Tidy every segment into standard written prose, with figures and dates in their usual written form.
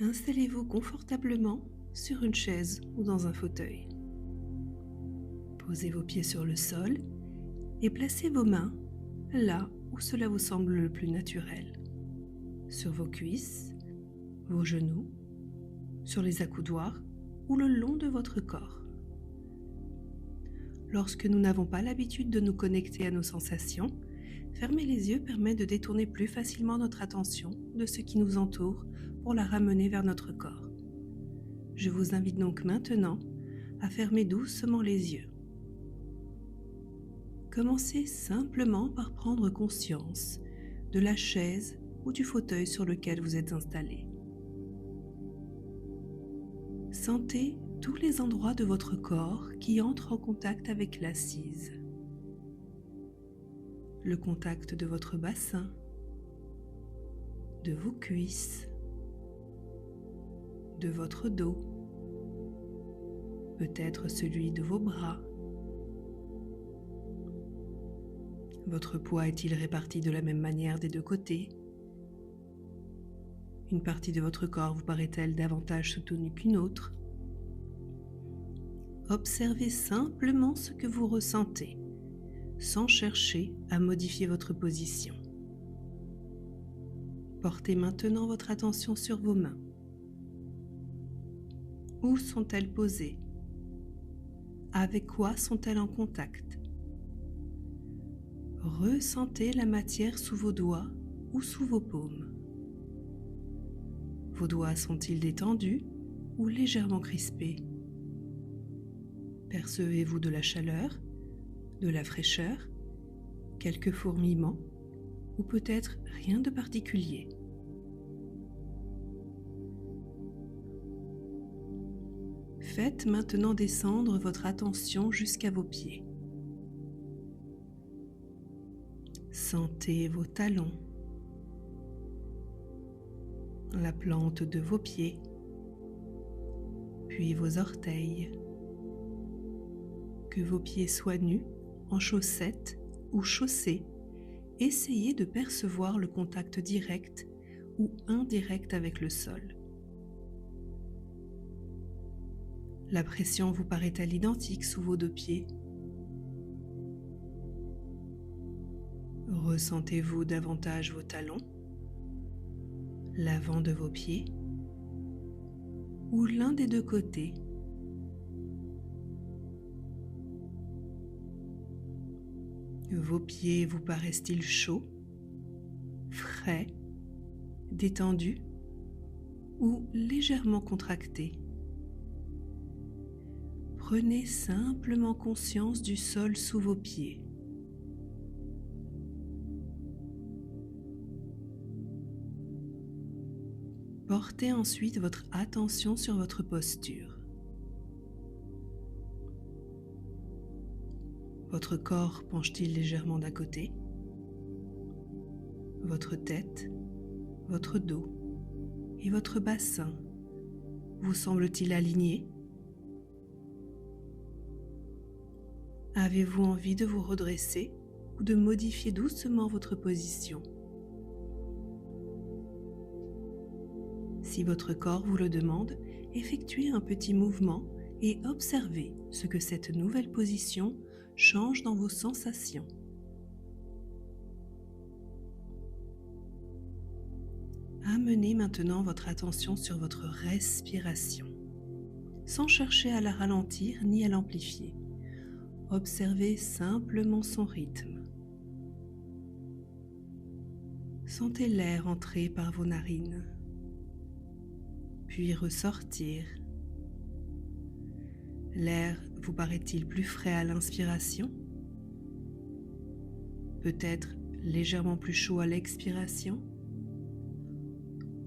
Installez-vous confortablement sur une chaise ou dans un fauteuil. Posez vos pieds sur le sol et placez vos mains là où cela vous semble le plus naturel. Sur vos cuisses, vos genoux, sur les accoudoirs ou le long de votre corps. Lorsque nous n'avons pas l'habitude de nous connecter à nos sensations, fermer les yeux permet de détourner plus facilement notre attention de ce qui nous entoure pour la ramener vers notre corps. Je vous invite donc maintenant à fermer doucement les yeux. Commencez simplement par prendre conscience de la chaise ou du fauteuil sur lequel vous êtes installé. Sentez tous les endroits de votre corps qui entrent en contact avec l'assise. Le contact de votre bassin, de vos cuisses, de votre dos, peut-être celui de vos bras. Votre poids est-il réparti de la même manière des deux côtés? Une partie de votre corps vous paraît-elle davantage soutenue qu'une autre? Observez simplement ce que vous ressentez, sans chercher à modifier votre position. Portez maintenant votre attention sur vos mains. Où sont-elles posées? Avec quoi sont-elles en contact? Ressentez la matière sous vos doigts ou sous vos paumes. Vos doigts sont-ils détendus ou légèrement crispés? Percevez-vous de la chaleur, de la fraîcheur, quelques fourmillements ou peut-être rien de particulier? Faites maintenant descendre votre attention jusqu'à vos pieds. Sentez vos talons, la plante de vos pieds, puis vos orteils. Que vos pieds soient nus, en chaussettes ou chaussés, essayez de percevoir le contact direct ou indirect avec le sol. La pression vous paraît-elle identique sous vos deux pieds? Ressentez-vous davantage vos talons, l'avant de vos pieds ou l'un des deux côtés? Vos pieds vous paraissent-ils chauds, frais, détendus ou légèrement contractés? Prenez simplement conscience du sol sous vos pieds. Portez ensuite votre attention sur votre posture. Votre corps penche-t-il légèrement d'un côté? Votre tête, votre dos et votre bassin vous semblent-ils alignés? Avez-vous envie de vous redresser ou de modifier doucement votre position? Si votre corps vous le demande, effectuez un petit mouvement et observez ce que cette nouvelle position change dans vos sensations. Amenez maintenant votre attention sur votre respiration, sans chercher à la ralentir ni à l'amplifier. Observez simplement son rythme. Sentez l'air entrer par vos narines, puis ressortir. L'air vous paraît-il plus frais à l'inspiration? Peut-être légèrement plus chaud à l'expiration?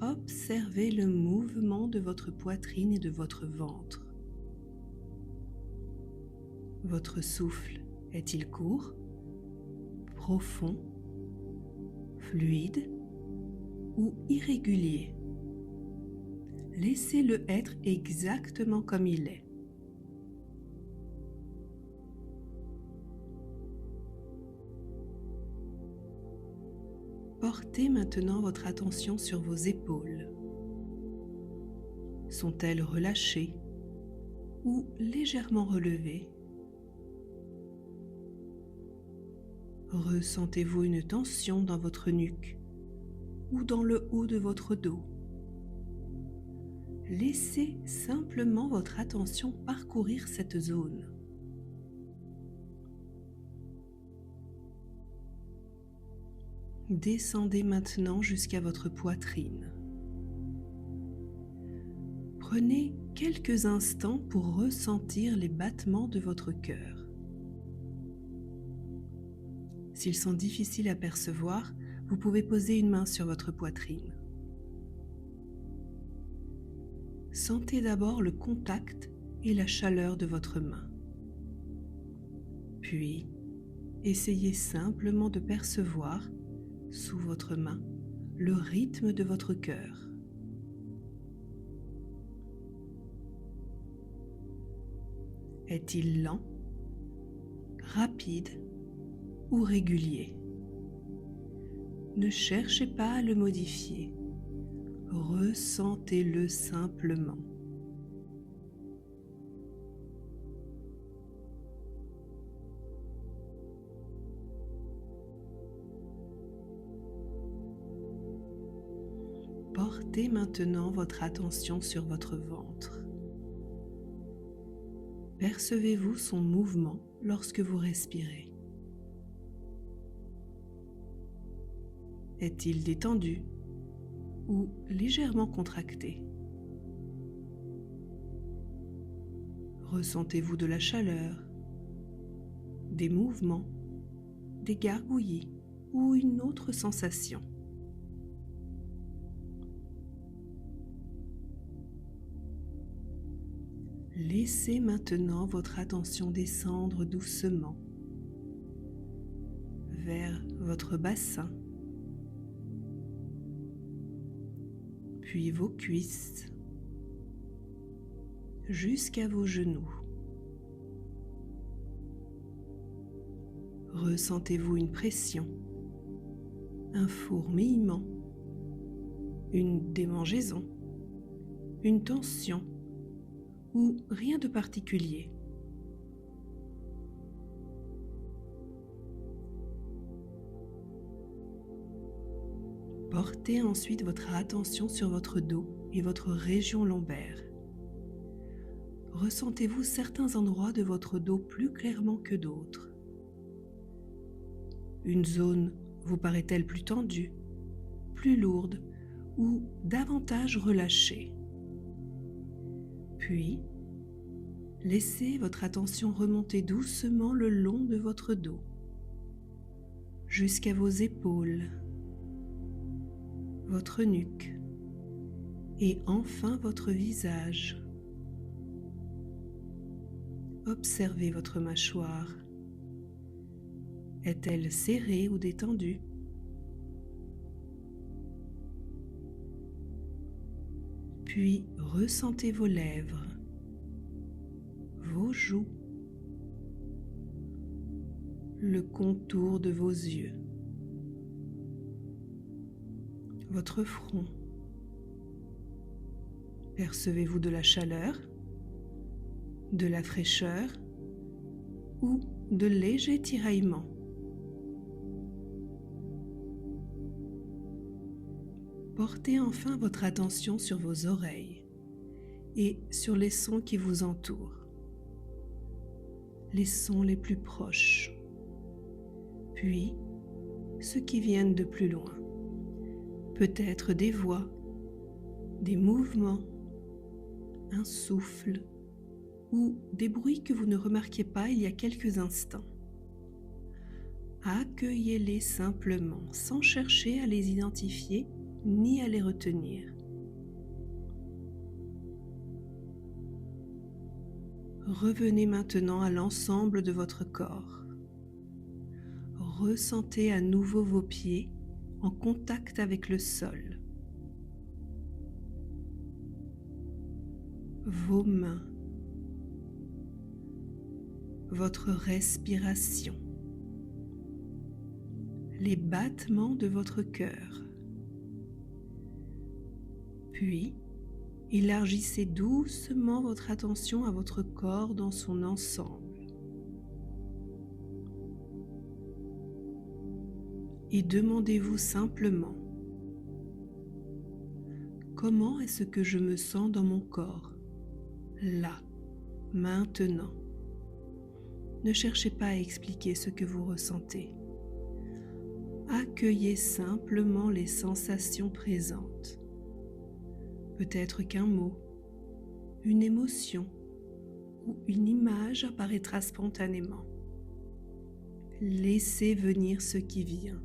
Observez le mouvement de votre poitrine et de votre ventre. Votre souffle est-il court, profond, fluide ou irrégulier? Laissez-le être exactement comme il est. Portez maintenant votre attention sur vos épaules. sont-elles relâchées ou légèrement relevées? Ressentez-vous une tension dans votre nuque ou dans le haut de votre dos? Laissez simplement votre attention parcourir cette zone. Descendez maintenant jusqu'à votre poitrine. Prenez quelques instants pour ressentir les battements de votre cœur. S'ils sont difficiles à percevoir, vous pouvez poser une main sur votre poitrine. Sentez d'abord le contact et la chaleur de votre main. Puis, essayez simplement de percevoir, sous votre main, le rythme de votre cœur. Est-il lent, rapide ou régulier? Ne cherchez pas à le modifier. Ressentez-le simplement. Portez maintenant votre attention sur votre ventre. Percevez-vous son mouvement lorsque vous respirez? Est-il détendu ou légèrement contracté? Ressentez-vous de la chaleur, des mouvements, des gargouillis ou une autre sensation? Laissez maintenant votre attention descendre doucement vers votre bassin, puis vos cuisses, jusqu'à vos genoux. Ressentez-vous une pression, un fourmillement, une démangeaison, une tension ou rien de particulier? Portez ensuite votre attention sur votre dos et votre région lombaire. Ressentez-vous certains endroits de votre dos plus clairement que d'autres? Une zone vous paraît-elle plus tendue, plus lourde ou davantage relâchée? Puis, laissez votre attention remonter doucement le long de votre dos, jusqu'à vos épaules, votre nuque et enfin votre visage. Observez votre mâchoire. Est-elle serrée ou détendue? Puis ressentez vos lèvres, vos joues, le contour de vos yeux, votre front. Percevez-vous de la chaleur, de la fraîcheur ou de légers tiraillements? Portez enfin votre attention sur vos oreilles et sur les sons qui vous entourent, les sons les plus proches, puis ceux qui viennent de plus loin, peut-être des voix, des mouvements, un souffle ou des bruits que vous ne remarquiez pas il y a quelques instants. Accueillez-les simplement, sans chercher à les identifier ni à les retenir. Revenez maintenant à l'ensemble de votre corps. Ressentez à nouveau vos pieds en contact avec le sol. Vos mains. Votre respiration. Les battements de votre cœur. Puis, Élargissez doucement votre attention à votre corps dans son ensemble et demandez-vous simplement: comment est-ce que je me sens dans mon corps, là, maintenant? Ne cherchez pas à expliquer ce que vous ressentez. Accueillez simplement les sensations présentes. Peut-être qu'un mot, une émotion ou une image apparaîtra spontanément. Laissez venir ce qui vient,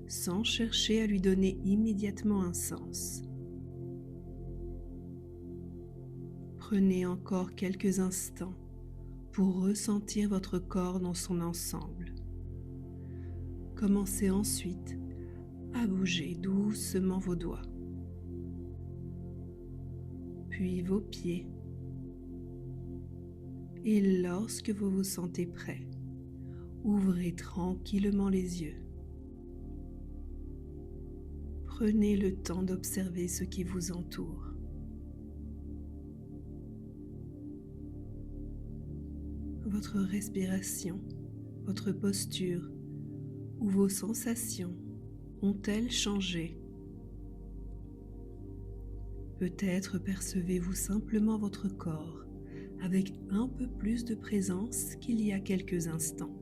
sans chercher à lui donner immédiatement un sens. Prenez encore quelques instants pour ressentir votre corps dans son ensemble. Commencez ensuite à bouger doucement vos doigts, puis vos pieds. Et lorsque vous vous sentez prêt, ouvrez tranquillement les yeux. Prenez le temps d'observer ce qui vous entoure. Votre respiration, votre posture ou vos sensations ont-elles changé? Peut-être percevez-vous simplement votre corps avec un peu plus de présence qu'il y a quelques instants.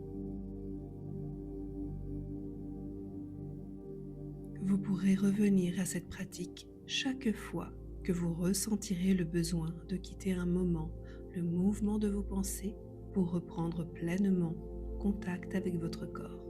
Vous pourrez revenir à cette pratique chaque fois que vous ressentirez le besoin de quitter un moment le mouvement de vos pensées pour reprendre pleinement contact avec votre corps.